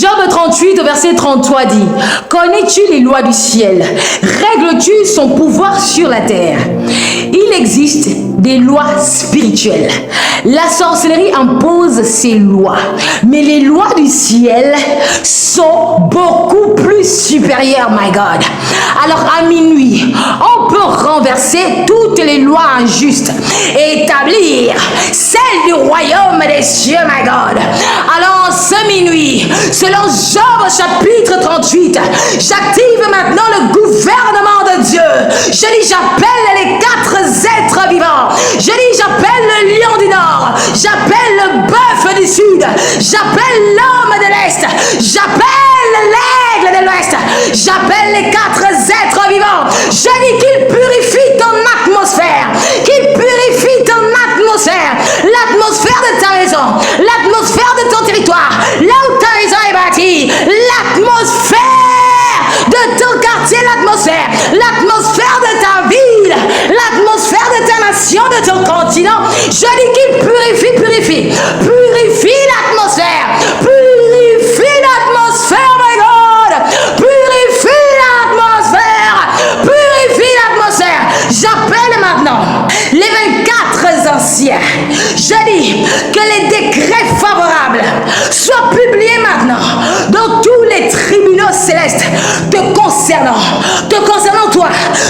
Job 38 au verset 33 dit: connais-tu les lois du ciel? Règles-tu son pouvoir sur la terre? Il existe des lois spirituelles. La sorcellerie impose ses lois, mais les lois du ciel sont beaucoup plus supérieures, my God. Alors à minuit, on peut renverser toutes les lois injustes et établir celles du royaume des cieux, my God. Alors en ce minuit, selon Job chapitre 38, j'active maintenant le gouvernement de Dieu. Je dis, j'appelle les 4 êtres vivants. Je dis, j'appelle le lion du nord. J'appelle le bœuf du sud. J'appelle l'homme de l'est. J'appelle l'aigle de l'ouest. J'appelle les 4 êtres vivants. Je dis qu'il purifie ton atmosphère. Qu'il purifie ton atmosphère. L'atmosphère de ta maison. L'atmosphère de ton territoire. Là où ta maison est bâtie. L'atmosphère de ton quartier, l'atmosphère de ta ville, l'atmosphère de ta nation, de ton continent. Je dis qu'il purifie l'atmosphère, my God, purifie l'atmosphère. J'appelle maintenant les 24 anciens. Je dis que les décrets favorables soient publiés maintenant dans tous les tribunaux célestes te concernant toi,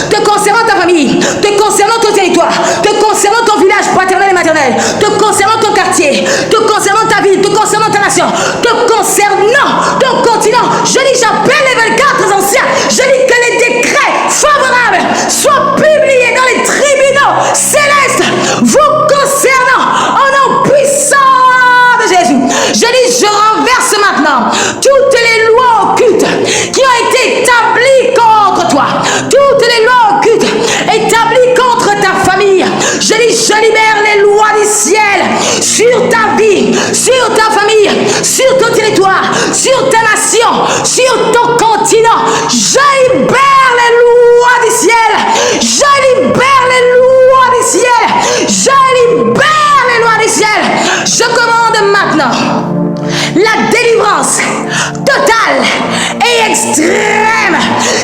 te concernant ta famille, te concernant ton territoire, te concernant ton village paternel et maternel, te concernant ton quartier, te concernant ta ville, te concernant ta nation, te concernant ton continent. Je dis, j'appelle les 24 anciens. Je dis que les décrets favorables soient publiés dans les tribunaux célestes vous concernant au nom puissant de Jésus. Je dis, je renverse maintenant toutes les lois occultes qui ont été établies contre toi, toutes les lois occultes établies contre ta famille. Je dis, je libère les lois du ciel sur ta vie, sur ta famille, sur ton territoire, sur ta nation, sur ton continent. Je libère les lois du ciel. Je libère les lois du ciel. Je libère les lois du ciel. Je commande maintenant la délivrance totale et extrême,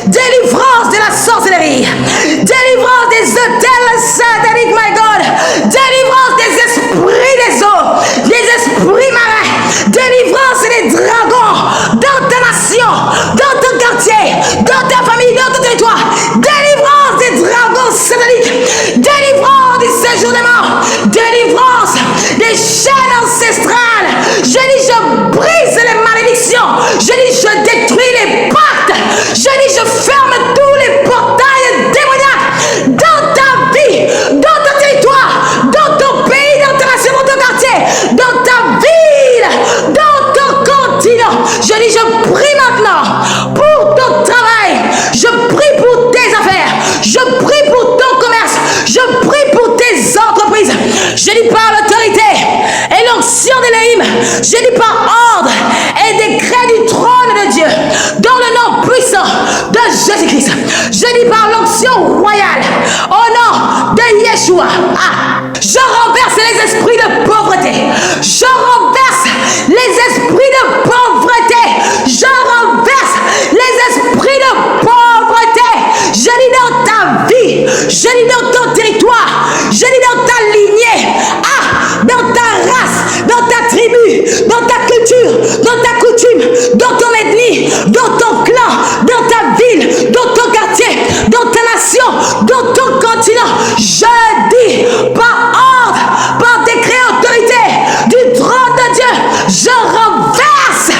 délivrance de la sorcellerie, délivrance des hôtels sataniques, my God, délivrance des esprits des eaux, des esprits marins, délivrance des dragons dans ta nation, dans ton quartier, dans ta famille, dans ton territoire, délivrance des dragons sataniques, délivrance du séjour des morts, délivrance des chaînes ancestrales. Je dis, je brise les malédictions. Je dis, je détruis les pactes. Je dis, je ferme tous les portails démoniaques dans ta vie, dans ton territoire, dans ton pays, dans ta nation, dans ton quartier, dans ta ville, dans ton continent. Je dis, je prie maintenant pour ton travail. Je prie pour tes affaires. Je prie pour ton commerce. Je prie pour tes entreprises. Je dis par l'autorité et l'onction d'Élohim. Je dis par ordre et décret du trône de Dieu, dans le nom puissant de Jésus-Christ. Je dis par l'onction royale, au nom de Yeshua. Je renverse les esprits de pauvreté. Je renverse les esprits de pauvreté. Je renverse les esprits de pauvreté. Je dis dans ta vie, je dis dans ton territoire, je dis dans ta lignée, dans ta race, dans ta tribu, dans ta culture, dans ta coutume, dans ton ethnie, dans ton clan, dans ta ville, dans ton quartier, dans ta nation, dans ton continent. Je dis par ordre, par décret autorité du trône de Dieu, je renverse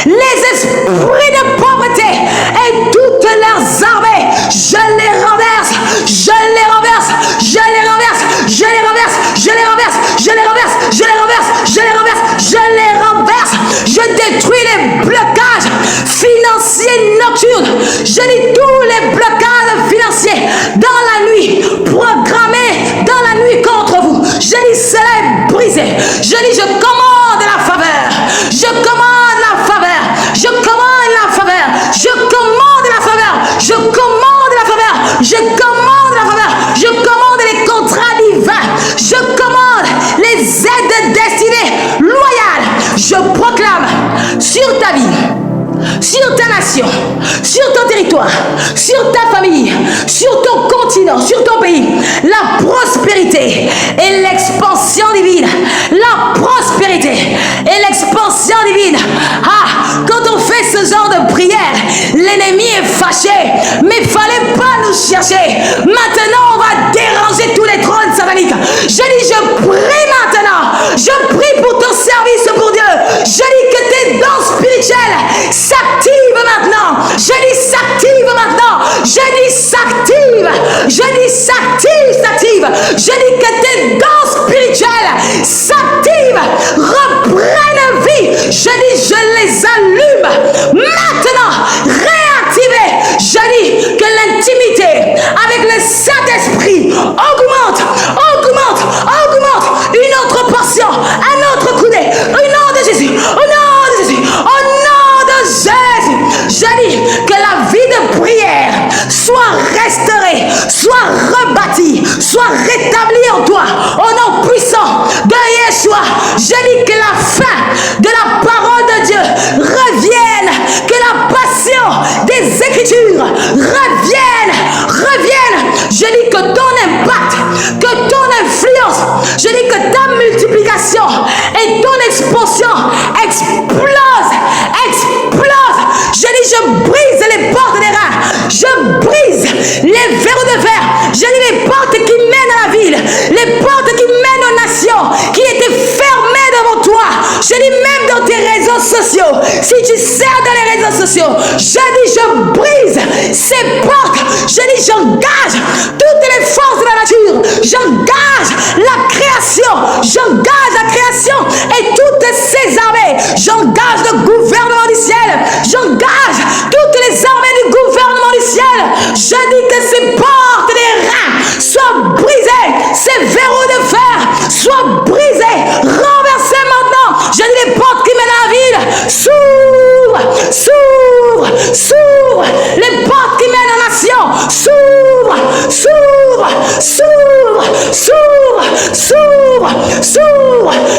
les esprits de pauvreté et toutes leurs armées. Je les renverse, je les renverse, je les renverse, je les renverse, je les renverse, je les renverse, je les renverse, je les renverse, je les renverse. Je détruis les blocages financiers nocturnes. Je dis tous les blocages financiers dans la nuit, programmés dans la nuit contre vous. Je dis cela est brisé. Je dis je commande la faveur. Je commande la faveur. Je commande la faveur. Je commande la faveur. Je commande la faveur. Je commande la faveur. Je commande les contrats divins. Je commande les aides destinées loyales. Je proclame sur ta vie sur ta nation, sur ton territoire, sur ta famille, sur ton continent, sur ton pays, la prospérité et l'expansion divine. La prospérité et l'expansion divine. Ah, quand on fait ce genre de prière, l'ennemi est fâché, mais il ne fallait pas nous chercher. Maintenant, on va déranger tous les trônes sataniques. Je dis, je prie maintenant. Je prie pour ton service pour Dieu. Je dis que tes dons spirituels s'activent maintenant. Je dis s'active maintenant. Je dis s'active. Je dis s'active, s'active. Je dis que tes dons spirituels s'activent, reprennent vie. Je dis, je les allume maintenant. Réactivez. Je dis que l'intimité avec le Saint-Esprit augmente, augmente, augmente. Une autre portion, un autre coudé. Au nom de Jésus, au nom de Jésus, au nom de Jésus. Je dis que la vie de prière soit restaurée, soit rebâtie, soit rétablie en toi. Au nom puissant de Yeshua, je dis que la fin de la parole de Dieu revienne, que la passion des Écritures revienne. Je dis que ton impact, que ton influence, je dis que ta multiplication et ton expansion explose. Je dis, je brise les portes des reins, je brise les verrous de fer. Je dis les portes qui mènent à la ville, les portes qui mènent aux nations, qui étaient fermées devant toi. Je dis même dans tes réseaux sociaux, si tu sers dans les réseaux sociaux, je dis, je brise ces portes. Je dis, j'engage toutes les forces de la nature, j'engage la création, et toutes ses armées, j'engage le gouvernement du ciel, j'engage toutes les armées du gouvernement du ciel. Je dis que ces portes des reins soient brisées, ces verrous de fer soient brisés, renversés maintenant. Je dis les portes qui mènent à la ville s'ouvrent, les portes qui mènent à la nation s'ouvrent.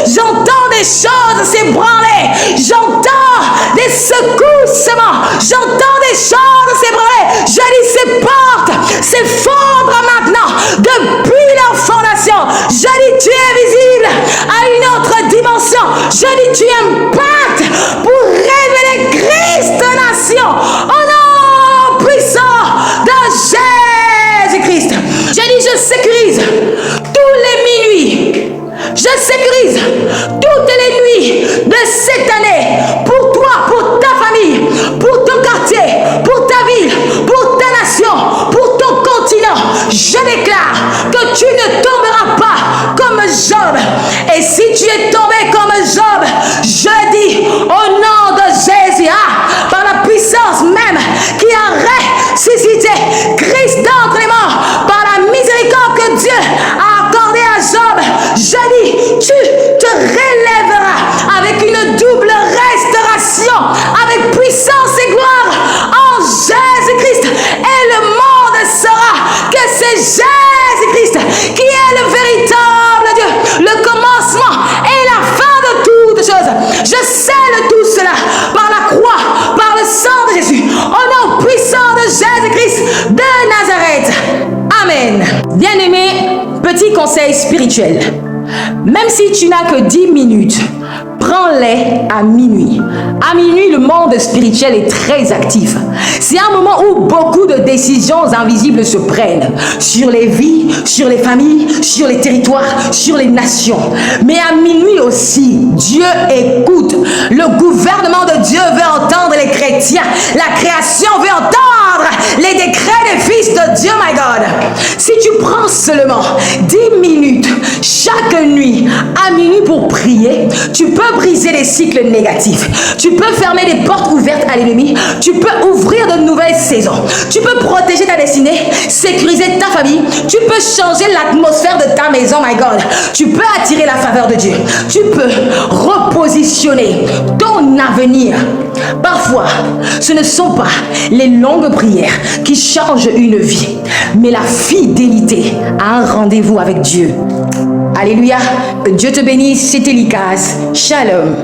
J'entends des choses s'ébranler, j'entends des secoussements, j'entends des choses s'ébranler. Je dis ces portes s'effondrent maintenant depuis leur fondation. Je dis tu es visible à une autre dimension. Je dis tu impactes pour révéler Christ aux nations. Au nom puissant de Jésus-Christ. Je dis je sécurise tous les minuits. Je sécurise toutes les nuits de cette année pour toi, pour ta famille, pour ton quartier, pour ta ville, pour ta nation, pour ton continent. Je déclare que tu ne tomberas pas comme Job. Et si tu es tombé comme Job, je dis au nom de Jésus, par la puissance même qui a ressuscité Christ d'entre les morts, par la miséricorde que Dieu a accordée à Job, je dis, tu te relèveras avec une double restauration, avec puissance et gloire en Jésus-Christ. Et le monde saura que c'est Jésus-Christ qui est le véritable Dieu, le commencement et la fin de toutes choses. Je scelle tout cela par la croix, par le sang de Jésus, au nom puissant de Jésus-Christ de Nazareth. Amen. Bien-aimé, petit conseil spirituel. Même si tu n'as que 10 minutes, prends-les à minuit. À minuit, le monde spirituel est très actif. C'est un moment où beaucoup de décisions invisibles se prennent sur les vies, sur les familles, sur les territoires, sur les nations. Mais à minuit aussi, Dieu écoute. Le gouvernement de Dieu veut entendre les chrétiens. La création veut entendre les décrets des fils de Dieu, my God. Si tu prends seulement 10 minutes chaque nuit à minuit pour prier, tu peux briser les cycles négatifs. Tu peux fermer les portes ouvertes à l'ennemi. Tu peux ouvrir de nouvelles saisons. Tu peux protéger ta destinée, sécuriser ta famille. Tu peux changer l'atmosphère de ta maison, my God. Tu peux attirer la faveur de Dieu. Tu peux repositionner ton avenir. Parfois, ce ne sont pas les longues prières qui changent une vie, mais la fidélité à un rendez-vous avec Dieu. Alléluia. Que Dieu te bénisse. C'était Likaz. Shalom.